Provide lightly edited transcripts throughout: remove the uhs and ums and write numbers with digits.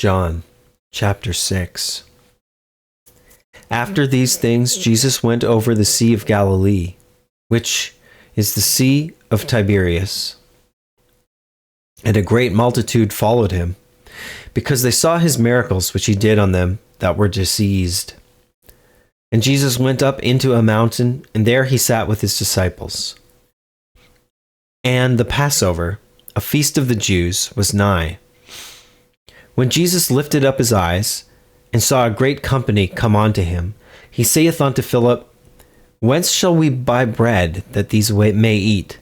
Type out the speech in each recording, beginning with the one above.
John chapter 6. After these things, Jesus went over the Sea of Galilee, which is the Sea of Tiberias. And a great multitude followed him, because they saw his miracles which he did on them that were diseased. And Jesus went up into a mountain, and there he sat with his disciples. And the Passover, a feast of the Jews, was nigh. When Jesus lifted up his eyes, and saw a great company come unto him, he saith unto Philip, Whence shall we buy bread that these may eat?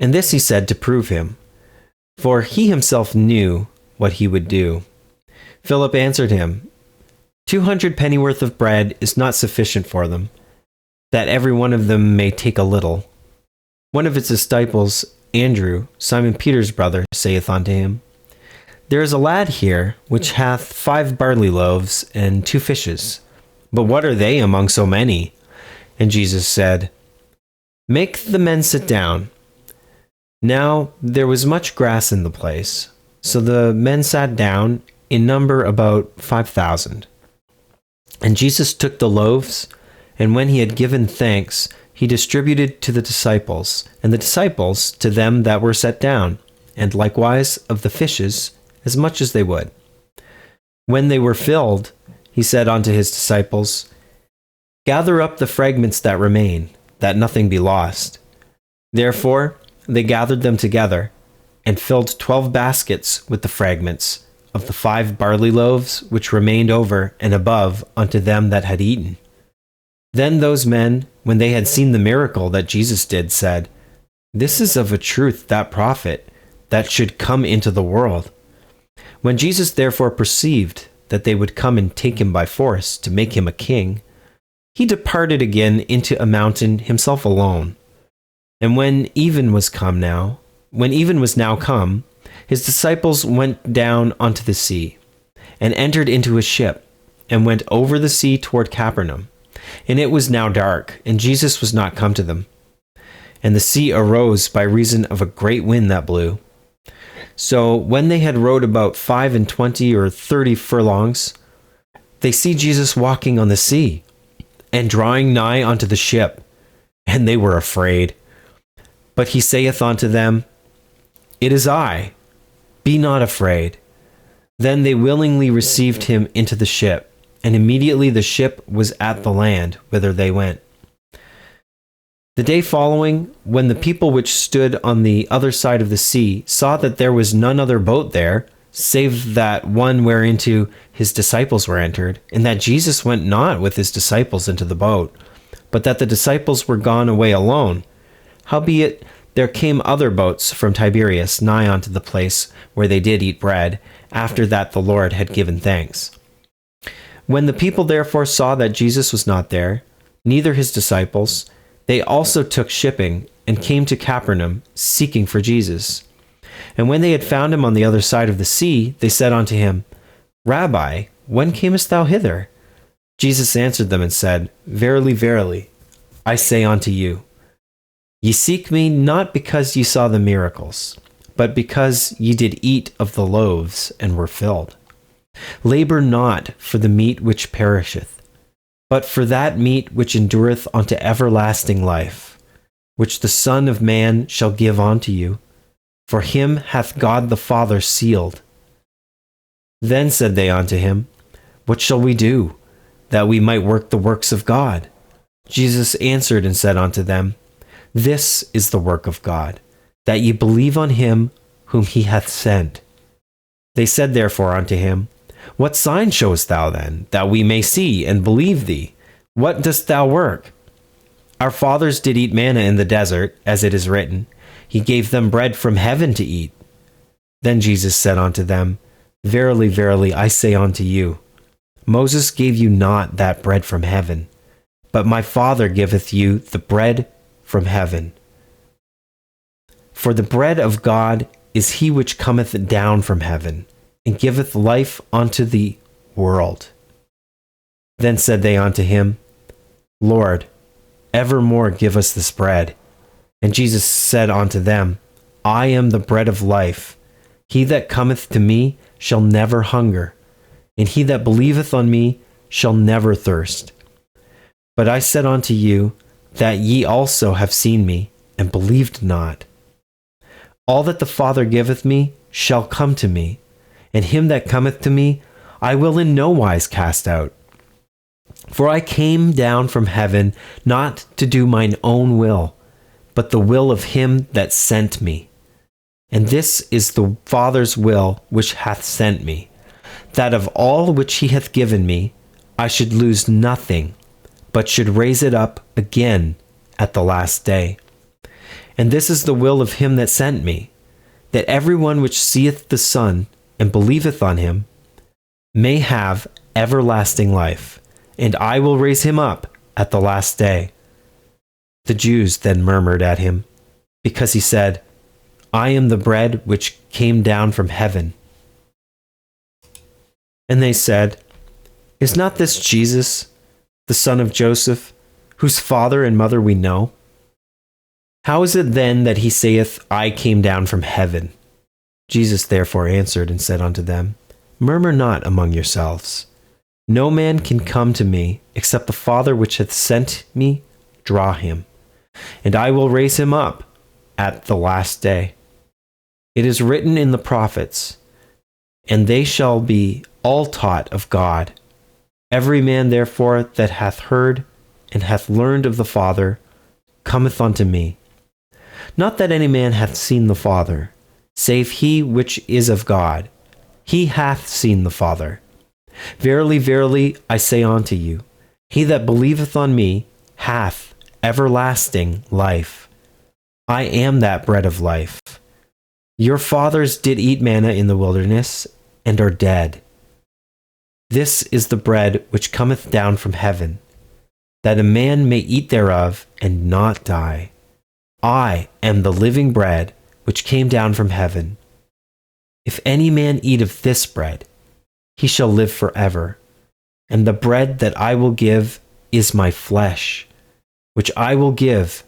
And this he said to prove him, for he himself knew what he would do. Philip answered him, 200 pennyworth of bread is not sufficient for them, that every one of them may take a little. One of his disciples, Andrew, Simon Peter's brother, saith unto him, There is a lad here which hath 5 barley loaves and 2 fishes, but what are they among so many? And Jesus said, Make the men sit down. Now there was much grass in the place, so the men sat down, in number about 5,000. And Jesus took the loaves, and when he had given thanks, he distributed to the disciples, and the disciples to them that were set down, and likewise of the fishes, as much as they would. When they were filled, he said unto his disciples, Gather up the fragments that remain, that nothing be lost. Therefore they gathered them together, and filled 12 baskets with the fragments of the 5 barley loaves which remained over and above unto them that had eaten. Then those men, when they had seen the miracle that Jesus did, said, This is of a truth that prophet that should come into the world. When Jesus therefore perceived that they would come and take him by force to make him a king, he departed again into a mountain himself alone. And when even was now come, his disciples went down unto the sea, and entered into a ship, and went over the sea toward Capernaum. And it was now dark, and Jesus was not come to them. And the sea arose by reason of a great wind that blew. So when they had rowed about 25 or 30 furlongs, they see Jesus walking on the sea, and drawing nigh unto the ship, and they were afraid. But he saith unto them, It is I, be not afraid. Then they willingly received him into the ship, and immediately the ship was at the land whither they went. The day following, when the people which stood on the other side of the sea saw that there was none other boat there, save that one whereinto his disciples were entered, and that Jesus went not with his disciples into the boat, but that the disciples were gone away alone, howbeit there came other boats from Tiberias nigh unto the place where they did eat bread, after that the Lord had given thanks. When the people therefore saw that Jesus was not there, neither his disciples, they also took shipping, and came to Capernaum, seeking for Jesus. And when they had found him on the other side of the sea, they said unto him, Rabbi, when camest thou hither? Jesus answered them and said, Verily, verily, I say unto you, Ye seek me not because ye saw the miracles, but because ye did eat of the loaves and were filled. Labor not for the meat which perisheth, but for that meat which endureth unto everlasting life, which the Son of Man shall give unto you, for him hath God the Father sealed. Then said they unto him, What shall we do, that we might work the works of God? Jesus answered and said unto them, This is the work of God, that ye believe on him whom he hath sent. They said therefore unto him, What sign showest thou then, that we may see and believe thee? What dost thou work? Our fathers did eat manna in the desert, as it is written, He gave them bread from heaven to eat. Then Jesus said unto them, Verily, verily, I say unto you, Moses gave you not that bread from heaven, but my Father giveth you the bread from heaven. For the bread of God is he which cometh down from heaven, and giveth life unto the world. Then said they unto him, Lord, evermore give us this bread. And Jesus said unto them, I am the bread of life. He that cometh to me shall never hunger, and he that believeth on me shall never thirst. But I said unto you that ye also have seen me, and believed not. All that the Father giveth me shall come to me, and him that cometh to me I will in no wise cast out. For I came down from heaven not to do mine own will, but the will of him that sent me. And this is the Father's will which hath sent me, that of all which he hath given me I should lose nothing, but should raise it up again at the last day. And this is the will of him that sent me, that every one which seeth the Son and believeth on him may have everlasting life, and I will raise him up at the last day. The Jews then murmured at him, because he said, I am the bread which came down from heaven. And they said, Is not this Jesus, the son of Joseph, whose father and mother we know? How is it then that he saith, I came down from heaven? Jesus therefore answered and said unto them, Murmur not among yourselves. No man can come to me, except the Father which hath sent me draw him, and I will raise him up at the last day. It is written in the prophets, and they shall be all taught of God. Every man therefore that hath heard and hath learned of the Father cometh unto me. Not that any man hath seen the Father, save he which is of God. He hath seen the Father. Verily, verily, I say unto you, he that believeth on me hath everlasting life. I am that bread of life. Your fathers did eat manna in the wilderness, and are dead. This is the bread which cometh down from heaven, that a man may eat thereof and not die. I am the living bread which came down from heaven. If any man eat of this bread, he shall live forever. And the bread that I will give is my flesh, which I will give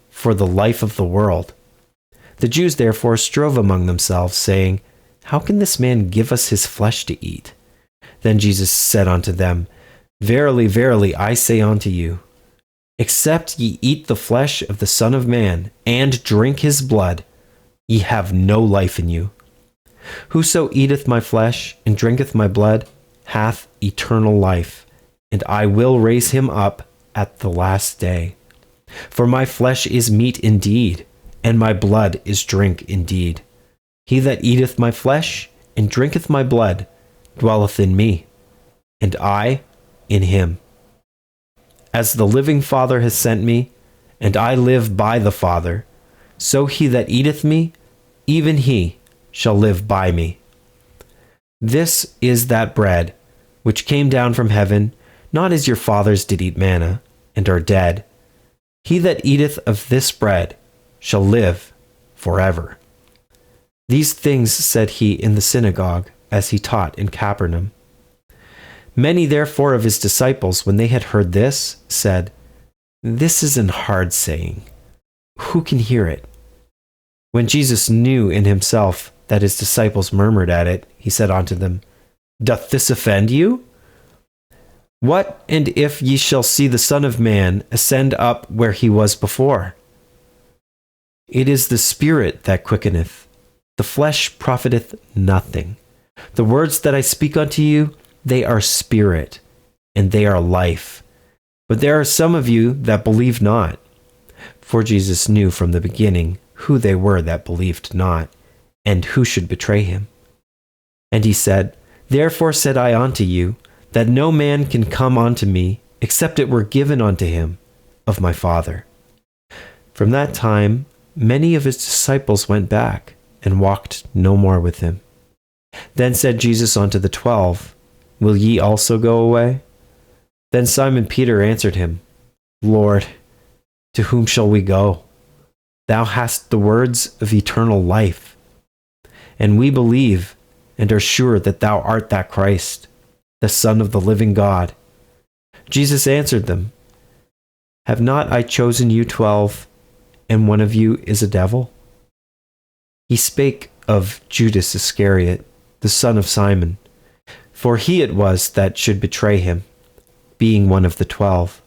for the life of the world. The Jews therefore strove among themselves, saying, How can this man give us his flesh to eat? Then Jesus said unto them, Verily, verily, I say unto you, except ye eat the flesh of the Son of Man, and drink his blood, ye have no life in you. Whoso eateth my flesh and drinketh my blood hath eternal life, and I will raise him up at the last day. For my flesh is meat indeed, and my blood is drink indeed. He that eateth my flesh and drinketh my blood dwelleth in me, and I in him. As the living Father has sent me, and I live by the Father, so he that eateth me, even he shall live by me. This is that bread which came down from heaven, not as your fathers did eat manna, and are dead. He that eateth of this bread shall live forever. These things said he in the synagogue, as he taught in Capernaum. Many therefore of his disciples, when they had heard this, said, This is an hard saying. Who can hear it? When Jesus knew in himself that his disciples murmured at it, he said unto them, Doth this offend you? What and if ye shall see the Son of Man ascend up where he was before? It is the Spirit that quickeneth, the flesh profiteth nothing. The words that I speak unto you, they are spirit, and they are life. But there are some of you that believe not. For Jesus knew from the beginning who they were that believed not, and who should betray him. And he said, Therefore said I unto you, that no man can come unto me, except it were given unto him of my Father. From that time many of his disciples went back, and walked no more with him. Then said Jesus unto the 12, Will ye also go away? Then Simon Peter answered him, Lord, to whom shall we go? Thou hast the words of eternal life. And we believe and are sure that thou art that Christ, the Son of the living God. Jesus answered them, Have not I chosen you 12, and one of you is a devil? He spake of Judas Iscariot, the son of Simon, for he it was that should betray him, being one of the 12.